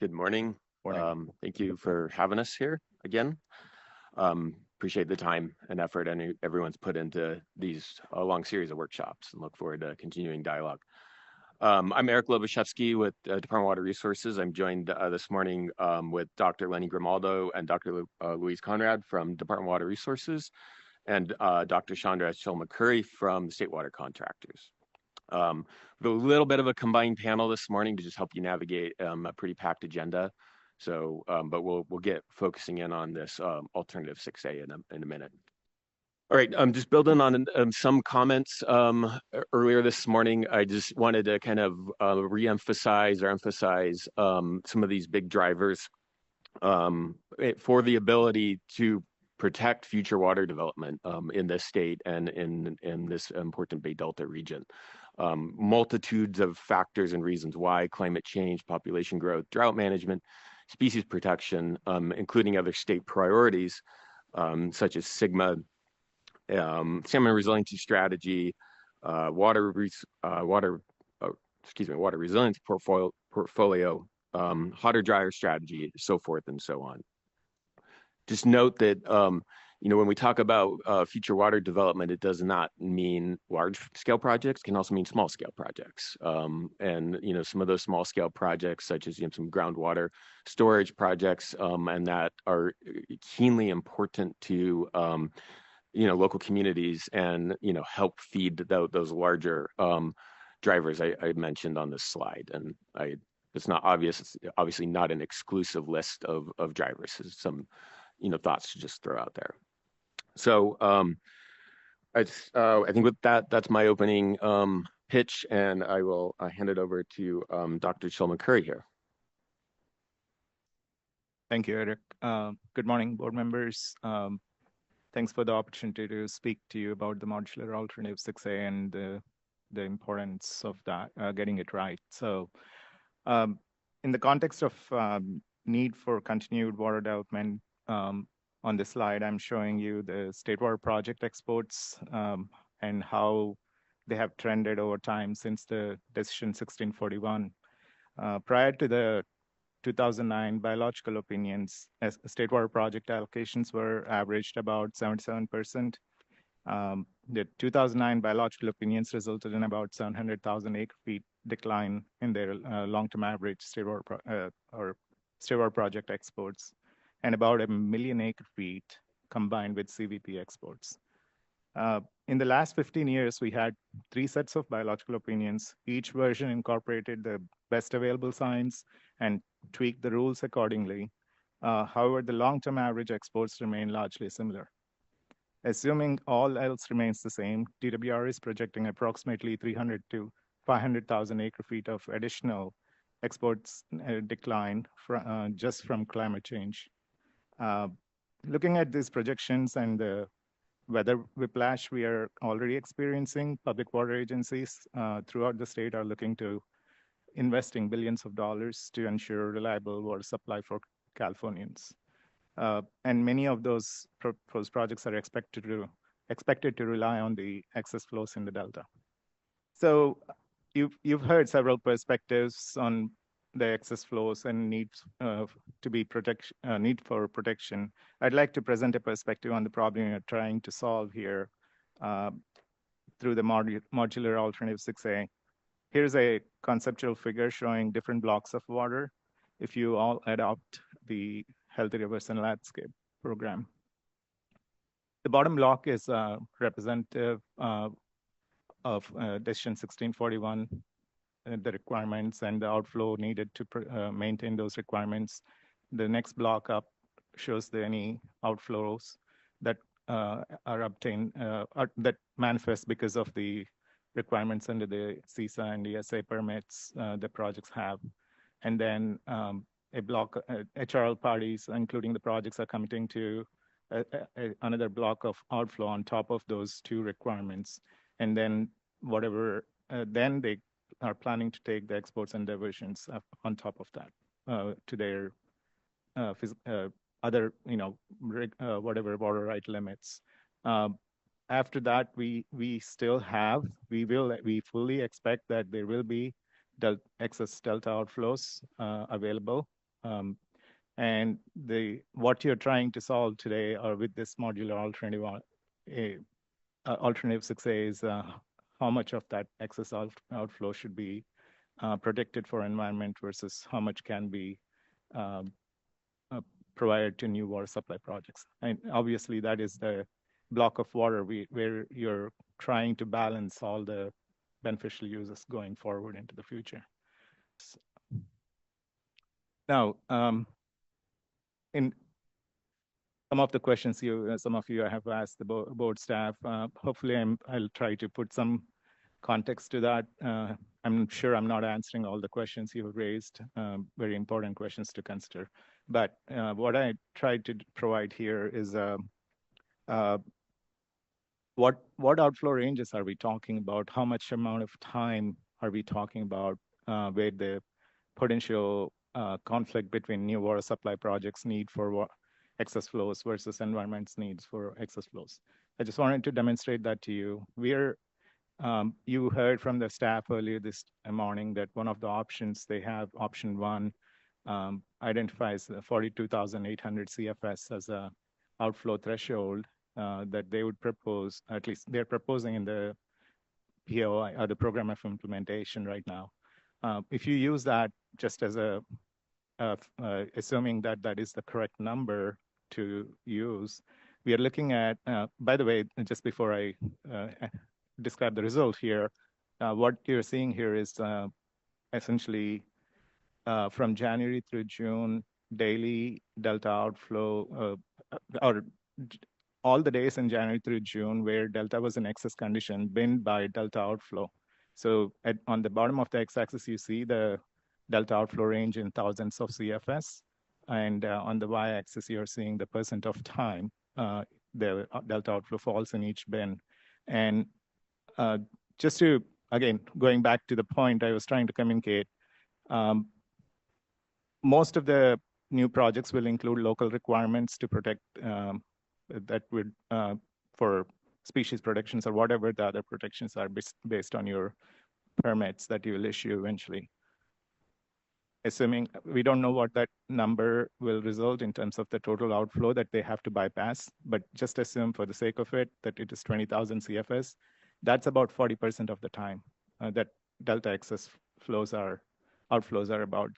Good morning. Morning. Thank you for having us here again. Appreciate the time and effort and everyone's put into these long series of workshops and look forward to continuing dialogue. I'm Eric Lobashevsky with Department of Water Resources. I'm joined this morning with Dr. Lenny Grimaldo and Dr. Louise Conrad from Department of Water Resources and Dr. Chandra Shil-McCurry from the State Water Contractors. With a little bit of a combined panel this morning to just help you navigate a pretty packed agenda. So, but we'll get focusing in on this alternative 6A in a minute. All right, just building on some comments earlier this morning, I just wanted to kind of re-emphasize or emphasize some of these big drivers for the ability to protect future water development in this state and in this important Bay Delta region. Multitudes of factors and reasons why: climate change, population growth, drought management, species protection, including other state priorities such as SGMA, salmon resiliency strategy, water resilience portfolio, hotter drier strategy, so forth and so on. Just note that when we talk about future water development, it does not mean large scale projects, it can also mean small scale projects. And some of those small scale projects, such as some groundwater storage projects, and that are keenly important to local communities and help feed those larger drivers I mentioned on this slide. And it's not obvious. It's obviously not an exclusive list of drivers. It's some thoughts to just throw out there. So I think with that, that's my opening pitch, and I will hand it over to Dr. Shil-McCurry here. Thank you, Eric. Good morning, board members. Thanks for the opportunity to speak to you about the modular alternative 6A and the importance of that, getting it right. So in the context of need for continued water development, on this slide, I'm showing you the state water project exports and how they have trended over time since the decision 1641. Prior to the 2009 biological opinions, as state water project allocations were averaged about 77%. The 2009 biological opinions resulted in about 700,000 acre-feet decline in their long-term average state water project exports, and about 1 million acre-feet combined with CVP exports. In the last 15 years, we had 3 sets of biological opinions. Each version incorporated the best available science and tweaked the rules accordingly. However, the long-term average exports remain largely similar. Assuming all else remains the same, DWR is projecting approximately 300 to 500,000 acre-feet of additional exports decline just from climate change. Looking at these projections and the weather whiplash we are already experiencing, public water agencies throughout the state are looking to investing billions of dollars to ensure reliable water supply for Californians. And many of those proposed projects are expected to rely on the excess flows in the Delta. So you've heard several perspectives on the excess flows and need for protection. I'd like to present a perspective on the problem you're trying to solve here through the modular alternative 6A. Here's a conceptual figure showing different blocks of water if you all adopt the Healthy Rivers and Landscape program. The bottom block is representative of Decision 1641, the requirements and the outflow needed to maintain those requirements. The next block up shows any outflows that are obtained, that manifest because of the requirements under the CISA and ESA permits the projects have. And then a block, HRL parties, including the projects, are committing to another block of outflow on top of those 2 requirements. And then then they are planning to take the exports and diversions on top of that to their other, whatever water right limits. After that, we fully expect that there will be excess delta outflows available And what you're trying to solve today, or with this modular alternative 6A, is how much of that excess outflow should be protected for environment versus how much can be um, uh, provided to new water supply projects. And obviously, that is the block of water where you're trying to balance all the beneficial uses going forward into the future. Now, in some of the questions some of you have asked the board staff, hopefully I'll try to put some context to that. I'm sure I'm not answering all the questions you raised, very important questions to consider. But what I tried to provide here is what outflow ranges are we talking about? How much amount of time are we talking about where the potential conflict between new water supply projects need for excess flows versus environment's needs for excess flows? I just wanted to demonstrate that to you. You heard from the staff earlier this morning that one of the options they have, option one, identifies 42,800 CFS as a outflow threshold that they would propose, at least they're proposing in the POI, or the program of implementation right now. If you use that just as assuming that that is the correct number to use, we are looking at, by the way, just before I describe the result here, what you're seeing here is essentially from January through June, daily delta outflow, or all the days in January through June where delta was in excess condition, binned by delta outflow. So on the bottom of the x-axis, you see the delta outflow range in thousands of CFS. And on the y-axis, you're seeing the percent of time the delta outflow falls in each bin. And just to, again, going back to the point I was trying to communicate, most of the new projects will include local requirements to protect that would for species protections or whatever the other protections are based on your permits that you will issue eventually. Assuming we don't know what that number will result in terms of the total outflow that they have to bypass, but just assume for the sake of it that it is 20,000 CFS, that's about 40% of the time that delta excess outflows are about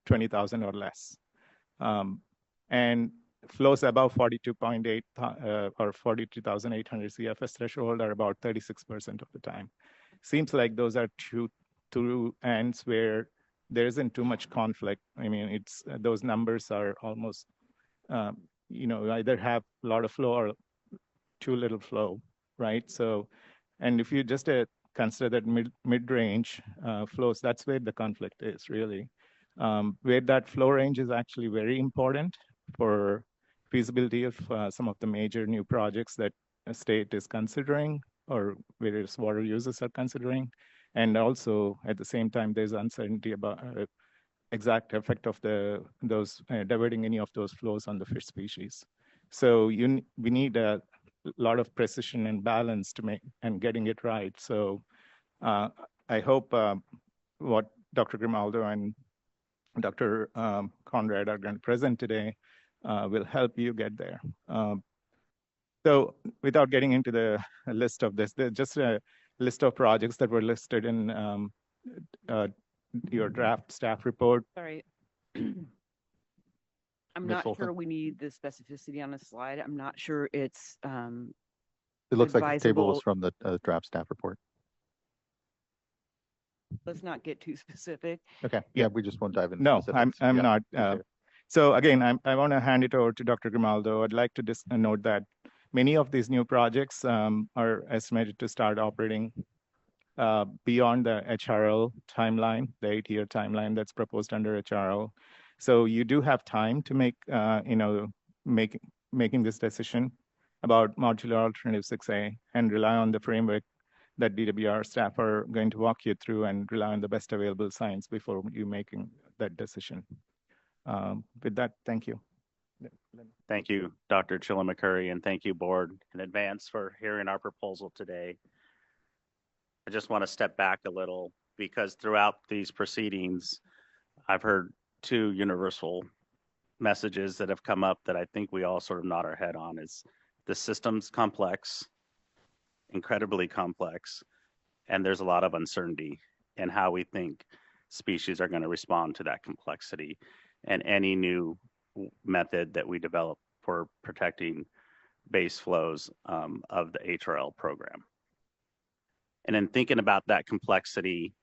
20,000 or less. And flows above 42.8 or 42,800 CFS threshold are about 36% of the time. Seems like those are two ends where there isn't too much conflict. I mean, it's those numbers are almost, either have a lot of flow or too little flow, right? So, and if you just consider that mid-range flows, that's where the conflict is really. Where that flow range is actually very important for feasibility of some of the major new projects that a state is considering or various water users are considering. And also at the same time, there's uncertainty about exact effect of those diverting any of those flows on the fish species. So we need a lot of precision and balance to make and getting it right. So I hope what Dr. Grimaldo and Dr. Conrad are going to present today will help you get there. So without getting into the list of this, there's just a list of projects that were listed in your draft staff report. Sorry. I'm not sure we need the specificity on the slide. I'm not sure it's it looks like the table was from the draft staff report. Let's not get too specific. Okay. Yeah, we just won't dive into No, specifics. I'm Yeah, not. appreciate it. So again, I want to hand it over to Dr. Grimaldo. I'd like to just note that many of these new projects are estimated to start operating beyond the HRL timeline, the 8-year timeline that's proposed under HRL. So you do have time to make, making this decision about modular alternative 6A and rely on the framework that DWR staff are going to walk you through and rely on the best available science before you making that decision. With that, thank you. Thank you, Dr. Chillimakuri, and thank you, board, in advance for hearing our proposal today. I just want to step back a little because throughout these proceedings, I've heard two universal messages that have come up that I think we all sort of nod our head on is the system's complex, incredibly complex, and there's a lot of uncertainty in how we think species are going to respond to that complexity. And any new method that we develop for protecting base flows of the HRL program. And in thinking about that complexity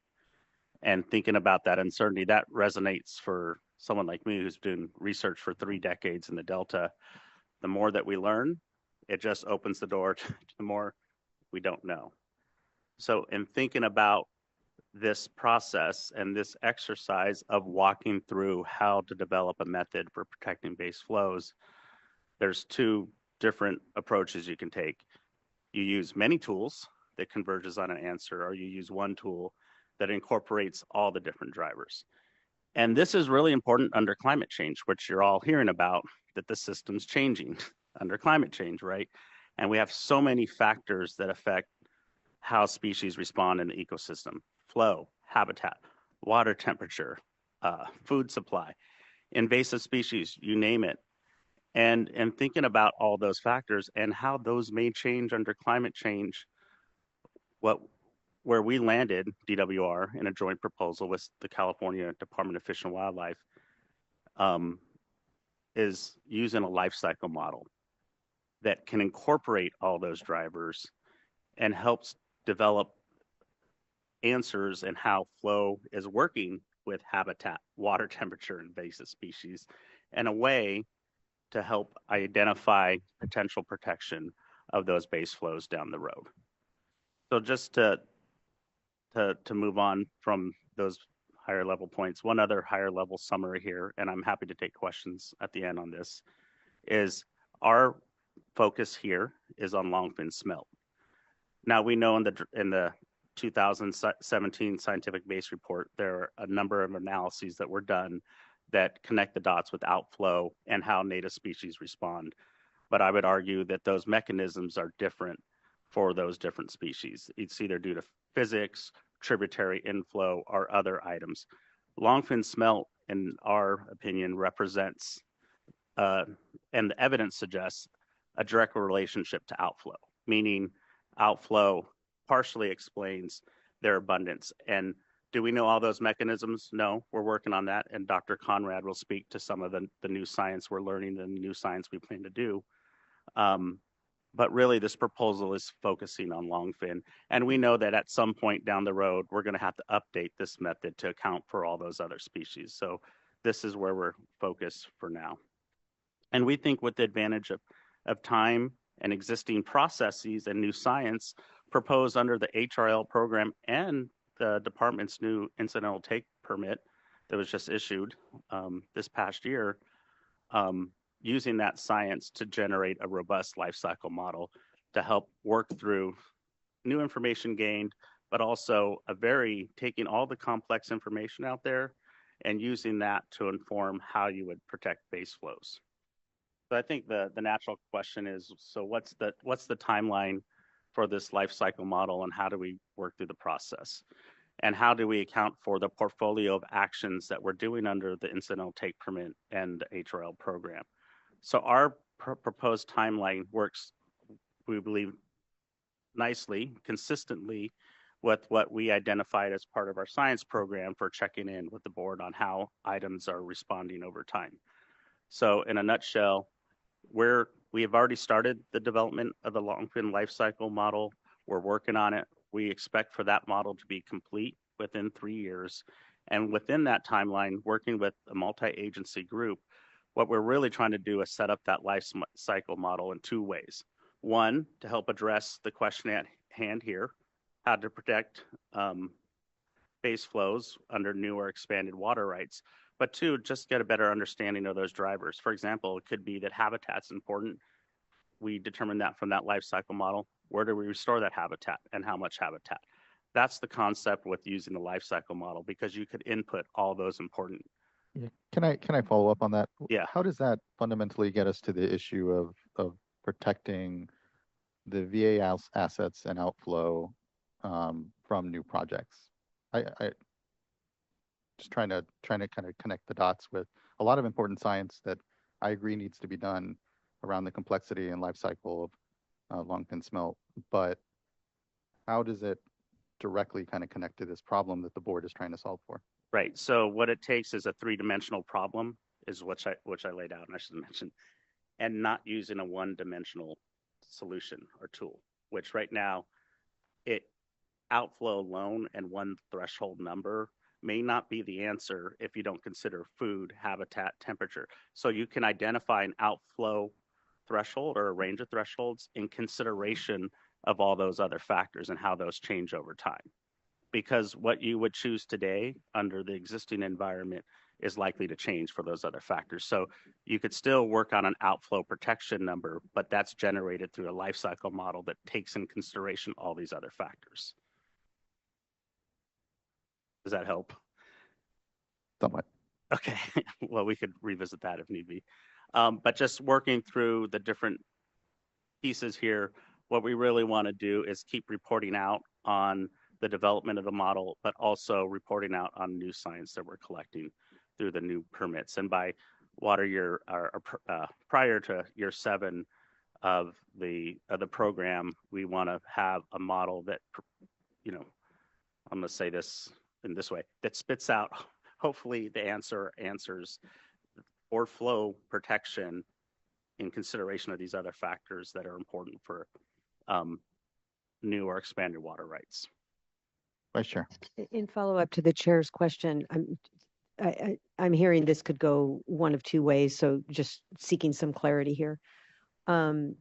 and thinking about that uncertainty, that resonates for someone like me who's doing research for 3 decades in the Delta. The more that we learn, it just opens the door to the more we don't know. So in thinking about this process and this exercise of walking through how to develop a method for protecting base flows, there's 2 different approaches you can take. You use many tools that converges on an answer, or you use one tool that incorporates all the different drivers. And this is really important under climate change, which you're all hearing about, that the system's changing under climate change, right? And we have so many factors that affect how species respond in the ecosystem: flow, habitat, water temperature, food supply, invasive species, you name it. And thinking about all those factors and how those may change under climate change, where we landed, DWR, in a joint proposal with the California Department of Fish and Wildlife, is using a life cycle model that can incorporate all those drivers and helps develop answers in how flow is working with habitat, water temperature, and invasive species in a way to help identify potential protection of those base flows down the road. So just to move on from those higher level points, one other higher level summary here, and I'm happy to take questions at the end on this, is our focus here is on longfin smelt. Now we know in the 2017 scientific base report, there are a number of analyses that were done that connect the dots with outflow and how native species respond. But I would argue that those mechanisms are different for those different species. It's either due to physics, tributary inflow, or other items. Longfin smelt, in our opinion, represents, and the evidence suggests, a direct relationship to outflow, meaning outflow partially explains their abundance. And do we know all those mechanisms? No, we're working on that. And Dr. Conrad will speak to some of the new science we're learning and the new science we plan to do. But really, this proposal is focusing on longfin. And we know that at some point down the road, we're going to have to update this method to account for all those other species. So this is where we're focused for now. And we think with the advantage of time and existing processes and new science proposed under the HRL program and the department's new incidental take permit that was just issued this past year, using that science to generate a robust life cycle model to help work through new information gained, but also taking all the complex information out there and using that to inform how you would protect base flows. So I think the natural question is, so what's the timeline for this life cycle model, and how do we work through the process? And how do we account for the portfolio of actions that we're doing under the incidental take permit and the HRL program? So our proposed timeline works, we believe, nicely, consistently with what we identified as part of our science program for checking in with the board on how items are responding over time. So in a nutshell, we have already started the development of the longfin life cycle model. We're working on it. We expect for that model to be complete within 3 years. And within that timeline, working with a multi-agency group, what we're really trying to do is set up that life cycle model in 2 ways. One, to help address the question at hand here, how to protect base flows under new or expanded water rights. But 2, just get a better understanding of those drivers. For example, it could be that habitat's important. We determine that from that life cycle model. Where do we restore that habitat and how much habitat? That's the concept with using the life cycle model, because you could input all those important. Yeah. Can I follow up on that? Yeah. How does that fundamentally get us to the issue of protecting the VA assets and outflow from new projects? just trying to kind of connect the dots with a lot of important science that I agree needs to be done around the complexity and life cycle of longfin smelt. But how does it directly kind of connect to this problem that the board is trying to solve for? Right. So what it takes is a three-dimensional problem, is which I laid out, and I should mention, and not using a one-dimensional solution or tool, which right now it outflow alone and one threshold number may not be the answer if you don't consider food, habitat, temperature. So you can identify an outflow threshold or a range of thresholds in consideration of all those other factors and how those change over time. Because what you would choose today under the existing environment is likely to change for those other factors. So you could still work on an outflow protection number, but that's generated through a life cycle model that takes in consideration all these other factors. Does that help? Somewhat. Okay, well, we could revisit that if need be. But just working through the different pieces here, what we really want to do is keep reporting out on the development of the model, but also reporting out on new science that we're collecting through the new permits. And by water year, prior to year 7 of the program, we want to have a model that, I'm going to say this in this way, that spits out hopefully the answers or flow protection in consideration of these other factors that are important for new or expanded water rights. Vice Chair. In follow-up to the chair's question, I'm hearing this could go one of two ways, so just seeking some clarity here. In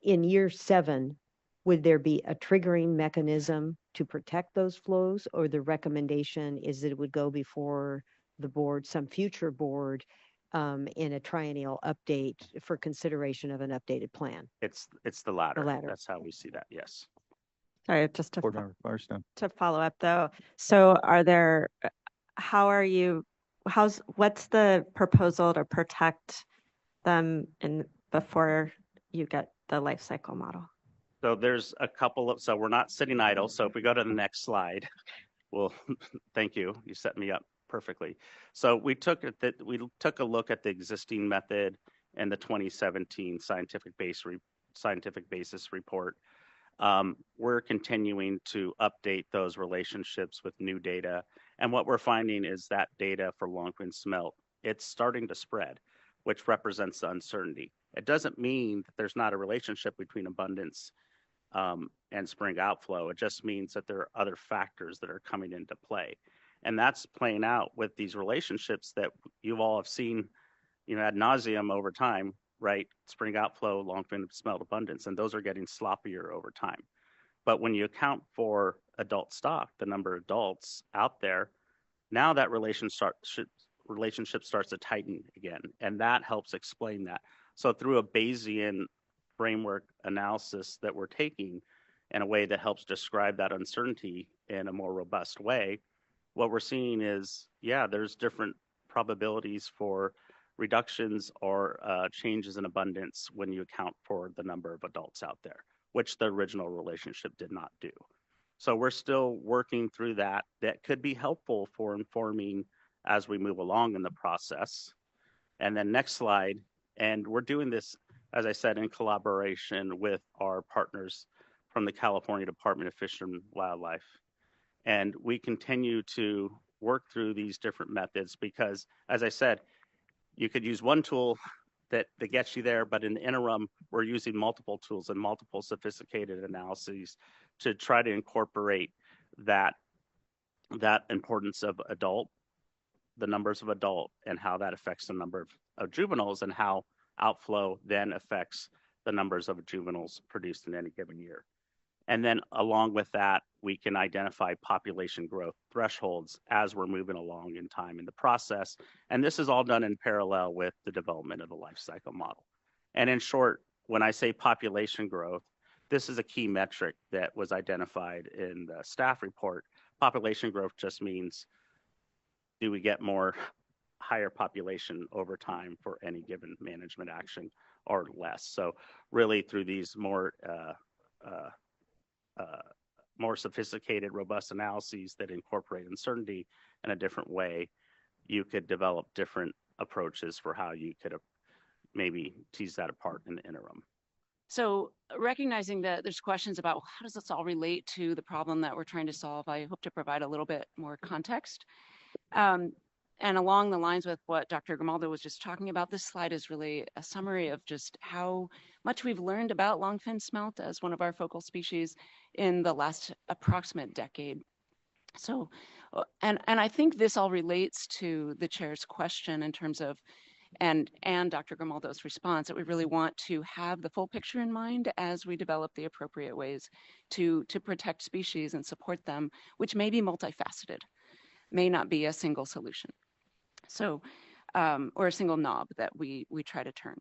year 7, would there be a triggering mechanism to protect those flows, or the recommendation is that it would go before the board, some future board, in a triennial update for consideration of an updated plan? It's the latter. The latter. That's how we see that, yes. Sorry, just to, Board Member Firestone. to follow up though. So what's the proposal to protect them before you get the life cycle model? So there's a couple of, so we're not sitting idle. So if we go to the next slide, well, thank you. You set me up perfectly. So we took a look at the existing method and the 2017 scientific basis report. We're continuing to update those relationships with new data. And what we're finding is that data for longfin smelt, it's starting to spread, which represents the uncertainty. It doesn't mean that there's not a relationship between abundance and spring outflow. It just means that there are other factors that are coming into play. And that's playing out with these relationships that you all have seen, ad nauseum over time, right? Spring outflow, longfin smelt abundance, and those are getting sloppier over time. But when you account for adult stock, the number of adults out there, now that relationship starts to tighten again, and that helps explain that. So through a Bayesian framework analysis that we're taking in a way that helps describe that uncertainty in a more robust way, what we're seeing is, there's different probabilities for reductions or changes in abundance when you account for the number of adults out there, which the original relationship did not do. So we're still working through that. That could be helpful for informing as we move along in the process. And then next slide, and we're doing this, as I said, in collaboration with our partners from the California Department of Fish and Wildlife. And we continue to work through these different methods because, as I said, you could use one tool that gets you there, but in the interim, we're using multiple tools and multiple sophisticated analyses to try to incorporate that importance of the numbers of adult, and how that affects the number of juveniles, and how outflow then affects the numbers of juveniles produced in any given year. And then along with that, we can identify population growth thresholds as we're moving along in time in the process. And this is all done in parallel with the development of the life cycle model. And in short, when I say population growth, this is a key metric that was identified in the staff report. Population growth just means, do we get more higher population over time for any given management action or less? So really through these more sophisticated, robust analyses that incorporate uncertainty in a different way, you could develop different approaches for how you could maybe tease that apart in the interim. So recognizing that there's questions about how does this all relate to the problem that we're trying to solve, I hope to provide a little bit more context. And along the lines with what Dr. Grimaldo was just talking about, this slide is really a summary of just how much we've learned about longfin smelt as one of our focal species in the last approximate decade. So, and I think this all relates to the chair's question in terms of, and Dr. Grimaldo's response, that we really want to have the full picture in mind as we develop the appropriate ways to protect species and support them, which may be multifaceted, may not be a single solution. So, or a single knob that we try to turn.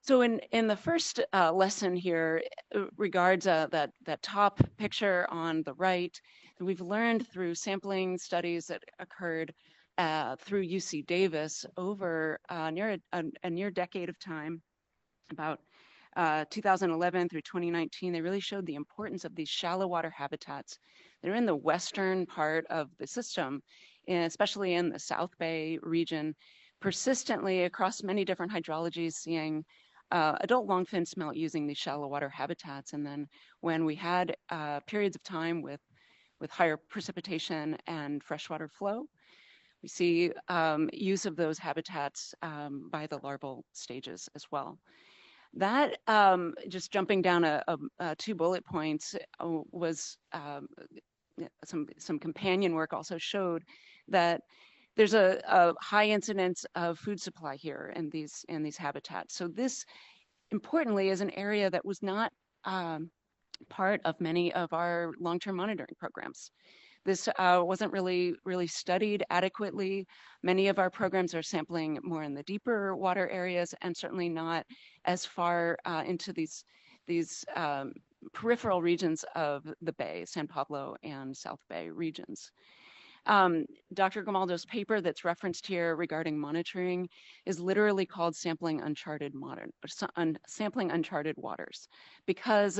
So in the first lesson here regards that top picture on the right, we've learned through sampling studies that occurred through UC Davis over a near decade of time, about 2011 through 2019, they really showed the importance of these shallow water habitats. They're in the western part of the system, especially in the South Bay region, persistently across many different hydrologies, seeing adult longfin smelt using these shallow water habitats. And then when we had periods of time with higher precipitation and freshwater flow, we see use of those habitats by the larval stages as well. That, just jumping down two bullet points, was some companion work also showed that there's a high incidence of food supply here in these habitats. So this, importantly, is an area that was not part of many of our long-term monitoring programs. This wasn't really studied adequately. Many of our programs are sampling more in the deeper water areas and certainly not as far into these peripheral regions of the Bay, San Pablo and South Bay regions. Dr. Grimaldo's paper that's referenced here regarding monitoring is literally called Sampling Uncharted Waters, because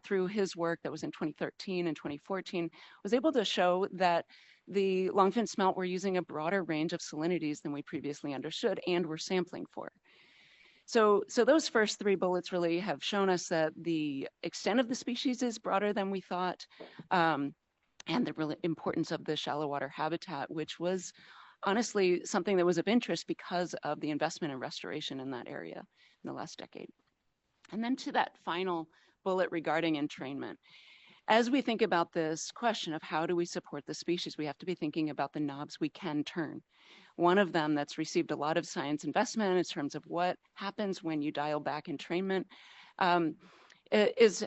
through his work that was in 2013 and 2014, was able to show that the longfin smelt were using a broader range of salinities than we previously understood and were sampling for. So those first three bullets really have shown us that the extent of the species is broader than we thought, and the real importance of the shallow water habitat, which was honestly something that was of interest because of the investment and restoration in that area in the last decade. And then to that final bullet regarding entrainment. As we think about this question of how do we support the species, we have to be thinking about the knobs we can turn. One of them that's received a lot of science investment in terms of what happens when you dial back entrainment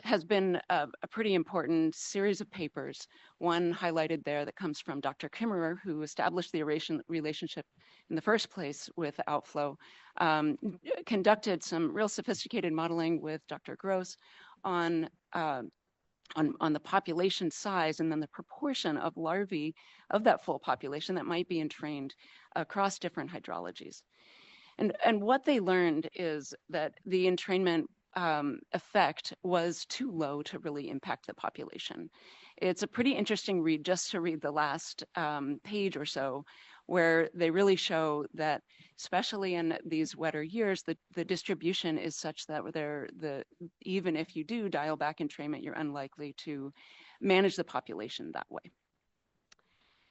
has been a pretty important series of papers. One highlighted there that comes from Dr. Kimmerer, who established the relationship in the first place with outflow, conducted some real sophisticated modeling with Dr. Gross on the population size and then the proportion of larvae of that full population that might be entrained across different hydrologies. And what they learned is that the entrainment effect was too low to really impact the population. It's a pretty interesting read just to read the last page or so, where they really show that, especially in these wetter years, the distribution is such that even if you do dial back entrainment, you're unlikely to manage the population that way.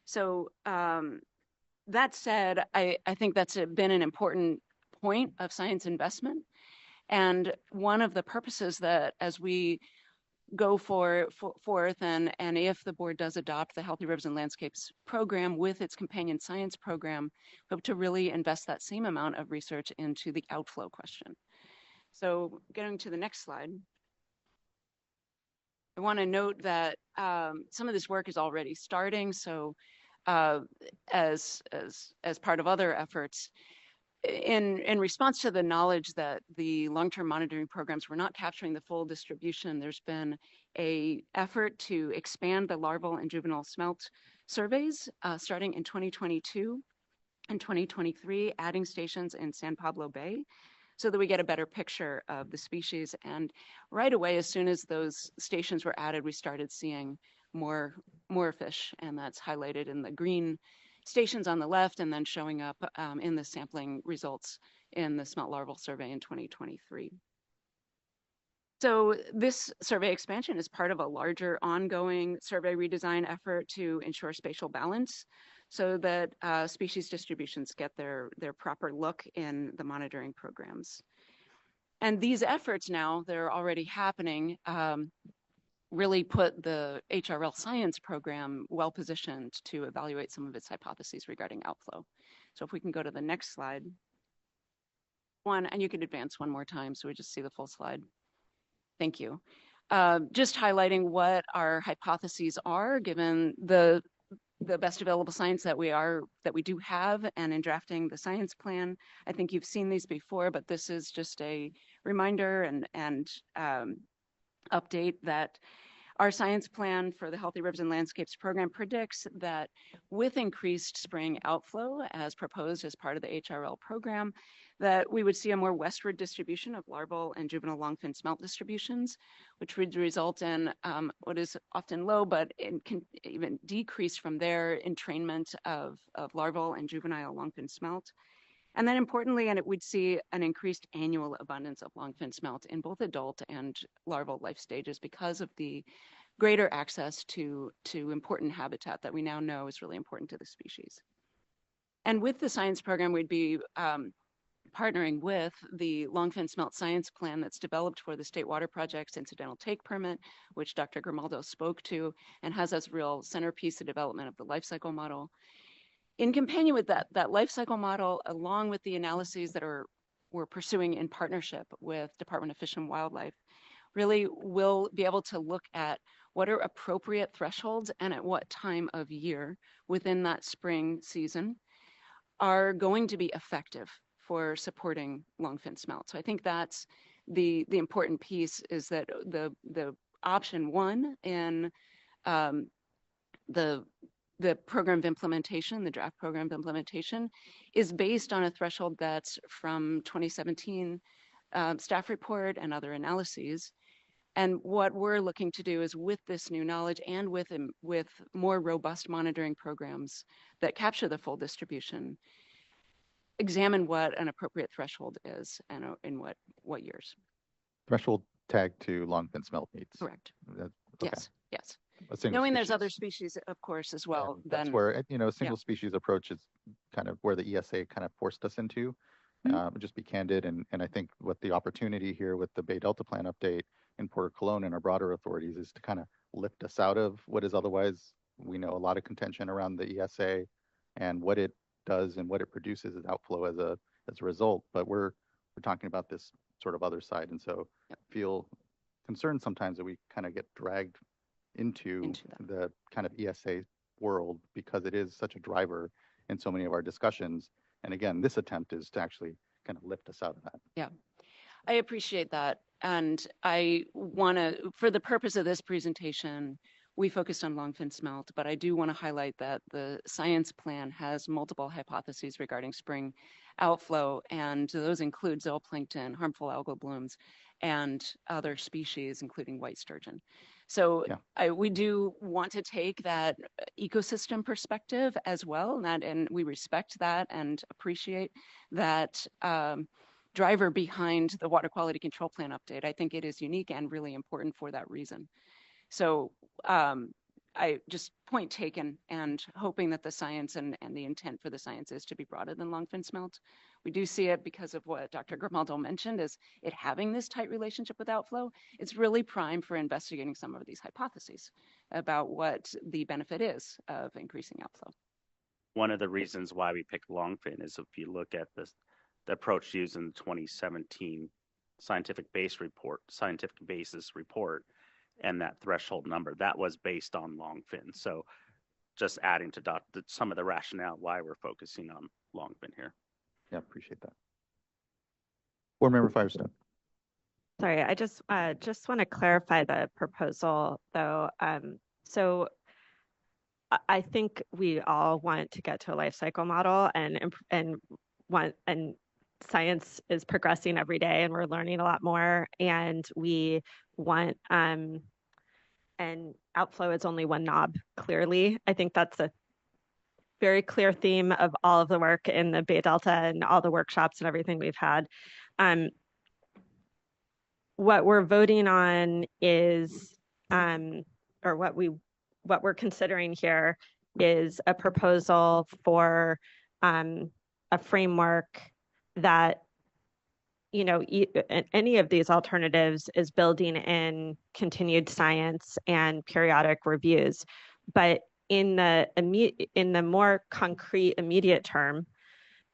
So that said, I think that's been an important point of science investment. And one of the purposes that as we go forth and if the board does adopt the Healthy Rivers and Landscapes program with its companion science program, hope to really invest that same amount of research into the outflow question. So getting to the next slide. I want to note that some of this work is already starting. So as part of other efforts, in response to the knowledge that the long-term monitoring programs were not capturing the full distribution, there's been an effort to expand the larval and juvenile smelt surveys starting in 2022 and 2023, adding stations in San Pablo Bay so that we get a better picture of the species. And right away, as soon as those stations were added, we started seeing more fish, and that's highlighted in the green stations on the left and then showing up in the sampling results in the smelt larval survey in 2023. So this survey expansion is part of a larger ongoing survey redesign effort to ensure spatial balance so that species distributions get their proper look in the monitoring programs. And these efforts now, they're already happening, really put the HRL science program well positioned to evaluate some of its hypotheses regarding outflow. So if we can go to the next slide. One, and you can advance one more time so we just see the full slide. Thank you. Just highlighting what our hypotheses are given the best available science that we do have, and in drafting the science plan. I think you've seen these before, but this is just a reminder and update that our science plan for the Healthy Rivers and Landscapes program predicts that with increased spring outflow as proposed as part of the HRL program, that we would see a more westward distribution of larval and juvenile longfin smelt distributions, which would result in what is often low, but it can even decrease from there entrainment of larval and juvenile longfin smelt. And then importantly, and we'd see an increased annual abundance of longfin smelt in both adult and larval life stages because of the greater access to important habitat that we now know is really important to the species. And with the science program, we'd be partnering with the longfin smelt science plan that's developed for the State Water Project's incidental take permit, which Dr. Grimaldo spoke to, and has as real centerpiece the development of the life cycle model. In companion with that life cycle model, along with the analyses that we're pursuing in partnership with Department of Fish and Wildlife, really we'll be able to look at what are appropriate thresholds and at what time of year within that spring season are going to be effective for supporting longfin smelt. So I think that's the important piece, is that the option one in the program of implementation, the draft program of implementation, is based on a threshold that's from 2017 staff report and other analyses. And what we're looking to do is, with this new knowledge and with more robust monitoring programs that capture the full distribution, examine what an appropriate threshold is and in what years. Threshold tagged to longfin smelt meats. Correct. Okay. Yes, yes. Knowing there's other species, of course, as well. That's where, a single species approach is kind of where the ESA kind of forced us into. Just be candid. And I think what the opportunity here with the Bay Delta Plan update in Puerto Colón and our broader authorities is to kind of lift us out of what is otherwise, we know, a lot of contention around the ESA and what it does and what it produces as outflow as a result. But we're talking about this sort of other side. And so feel concerned sometimes that we kind of get dragged into the kind of ESA world because it is such a driver in so many of our discussions. And again, this attempt is to actually kind of lift us out of that. Yeah, I appreciate that. And I want to, for the purpose of this presentation, we focused on longfin smelt, but I do want to highlight that the science plan has multiple hypotheses regarding spring outflow, and those include zooplankton, harmful algal blooms, and other species, including white sturgeon. So we do want to take that ecosystem perspective as well, and we respect that and appreciate that driver behind the water quality control plan update. I think it is unique and really important for that reason. So I just point taken, and hoping that the science and the intent for the science is to be broader than longfin smelt. We do see it because of what Dr. Grimaldo mentioned, is it having this tight relationship with outflow. It's really prime for investigating some of these hypotheses about what the benefit is of increasing outflow. One of the reasons why we picked longfin is if you look at the approach used in the 2017 scientific basis report, and that threshold number, that was based on longfin. So just adding to some of the rationale why we're focusing on longfin here. Yeah, appreciate that. Board Member Firestone. Sorry, I just want to clarify the proposal, though. So I think we all want to get to a life cycle model, and science is progressing every day, and we're learning a lot more, and we want and outflow is only one knob. Clearly, I think that's a very clear theme of all of the work in the Bay Delta and all the workshops and everything we've had. What we're voting on is, or what we're considering here is a proposal for a framework that, you know, any of these alternatives is building in continued science and periodic reviews. But in the more concrete immediate term,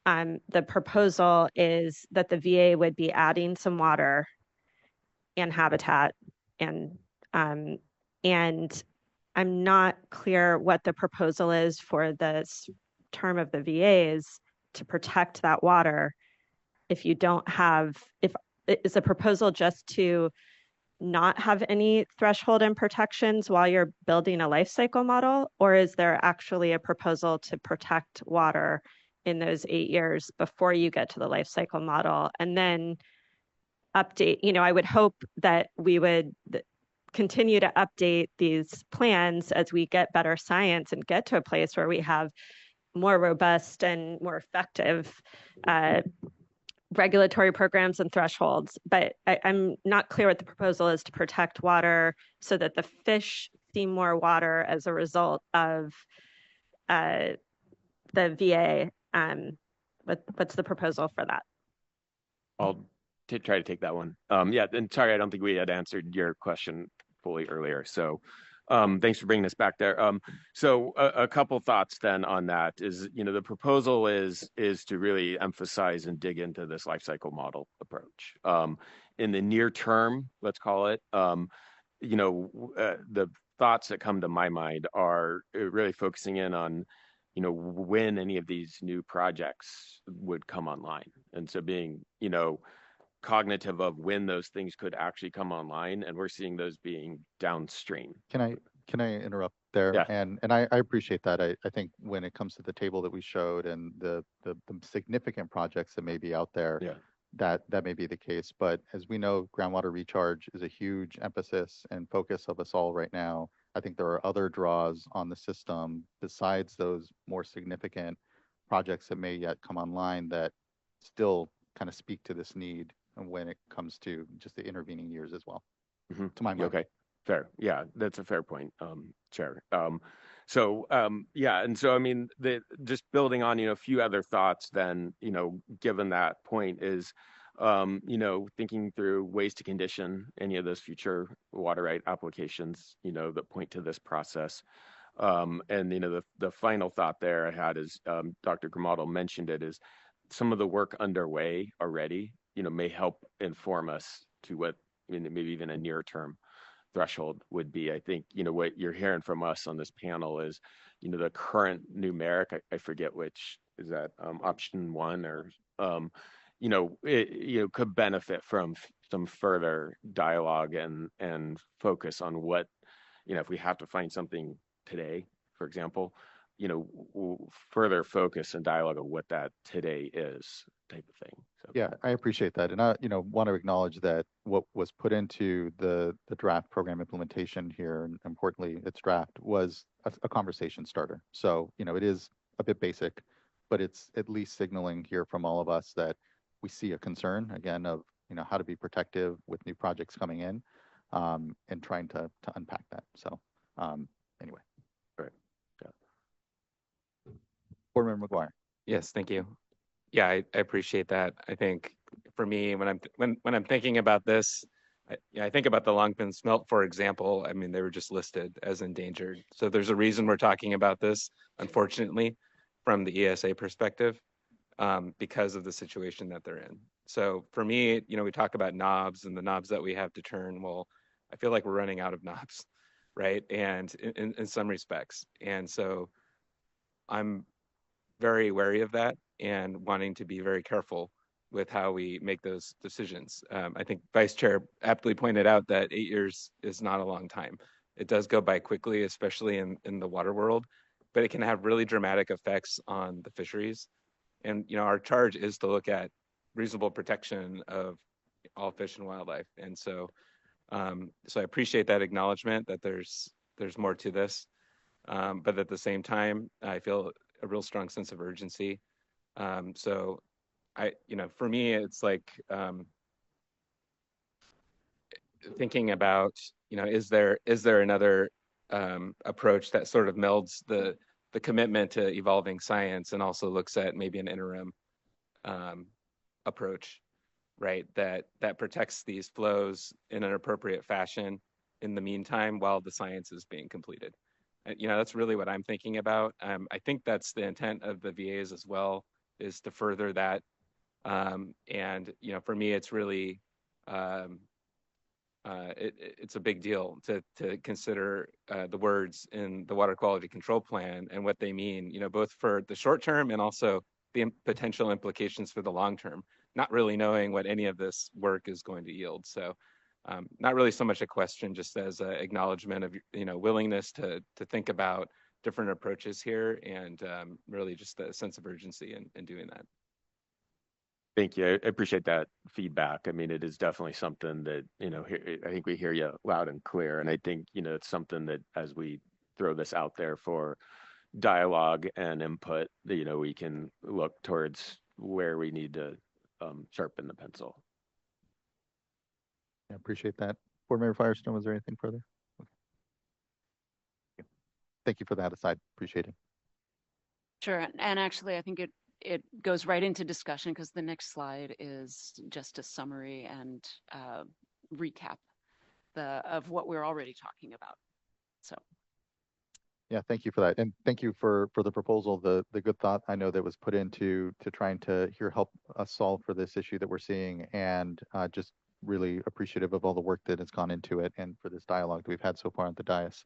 the proposal is that the VA would be adding some water and habitat, and I'm not clear what the proposal is for this term of the VAs to protect that water. If you don't have, if is a proposal just to not have any threshold and protections while you're building a life cycle model, or is there actually a proposal to protect water in those 8 years before you get to the life cycle model, and then update? You know, I would hope that we would continue to update these plans as we get better science and get to a place where we have more robust and more effective regulatory programs and thresholds. But I'm not clear what the proposal is to protect water so that the fish see more water as a result of the VA. What's the proposal for that? I'll try to take that one. Yeah, and sorry, I don't think we had answered your question fully earlier. So thanks for bringing us back there. So a couple thoughts then on that is, you know, the proposal is to really emphasize and dig into this life cycle model approach. In the near term, let's call it, you know, the thoughts that come to my mind are really focusing in on, you know, when any of these new projects would come online. And so being, you know, cognitive of when those things could actually come online, and we're seeing those being downstream. Can I interrupt there? Yeah. And I appreciate that. I think when it comes to the table that we showed and the significant projects that may be out there, Yeah. that may be the case. But as we know, groundwater recharge is a huge emphasis and focus of us all right now. I think there are other draws on the system besides those more significant projects that may yet come online that still kind of speak to this need when it comes to just the intervening years as well. Mm-hmm. To my mind. Okay. Fair. Yeah, that's a fair point, Chair. Yeah, and so I mean, just building on, you know, a few other thoughts then, you know, given that point is, you know, thinking through ways to condition any of those future water right applications, you know, that point to this process. And, you know, the final thought there I had is, Dr. Grimaldo mentioned it, is some of the work underway already, you know, may help inform us to what, I mean, maybe even a near term threshold would be. I think, you know, what you're hearing from us on this panel is, you know, the current numeric, I forget which, is that option 1 or, you know, it, you know, could benefit from some further dialogue and focus on what, you know, if we have to find something today, for example, you know, further focus and dialogue of what that today is, type of thing. So. Yeah, I appreciate that. And I, you know, want to acknowledge that what was put into the draft program implementation here, and importantly, its draft, was a conversation starter. So, you know, it is a bit basic, but it's at least signaling here from all of us that we see a concern, again, of, you know, how to be protective with new projects coming in, and trying to unpack that. So, anyway. Right. Yeah. Board Member McGuire. Yes, thank you. Yeah, I appreciate that. I think for me, when I'm thinking about this, I think about the longfin smelt, for example. I mean, they were just listed as endangered. So there's a reason we're talking about this, unfortunately, from the ESA perspective, because of the situation that they're in. So for me, you know, we talk about knobs and the knobs that we have to turn. Well, I feel like we're running out of knobs, right? And in some respects. And so I'm very wary of that and wanting to be very careful with how we make those decisions. I think Vice Chair aptly pointed out that 8 years is not a long time. It does go by quickly, especially in the water world, but it can have really dramatic effects on the fisheries. And, you know, our charge is to look at reasonable protection of all fish and wildlife. And so, so I appreciate that acknowledgement that there's more to this. But at the same time, I feel a real strong sense of urgency. So for me, it's like thinking about, is there another approach that sort of melds the commitment to evolving science and also looks at maybe an interim approach, right? That protects these flows in an appropriate fashion in the meantime while the science is being completed. That's really what I'm thinking about. I think that's the intent of the VAs as well, is to further that. And for me, it's really it's a big deal to consider the words in the water quality control plan and what they mean, both for the short term and also the potential implications for the long term, not really knowing what any of this work is going to yield. So not really so much a question, just as an acknowledgement of willingness to think about different approaches here, and really just a sense of urgency in doing that. Thank you. I appreciate that feedback. I mean, it is definitely something that, I think we hear you loud and clear. And I think, it's something that as we throw this out there for dialogue and input, that, we can look towards where we need to sharpen the pencil. I appreciate that. Board Member Firestone, was there anything further? Okay. Thank you for that aside. Appreciate it. Sure. And actually, I think it goes right into discussion because the next slide is just a summary and recap of what we're already talking about. So. Yeah, thank you for that. And thank you for the proposal, the good thought I know that was put into trying to help us solve for this issue that we're seeing, and just really appreciative of all the work that has gone into it and for this dialogue that we've had so far at the dais.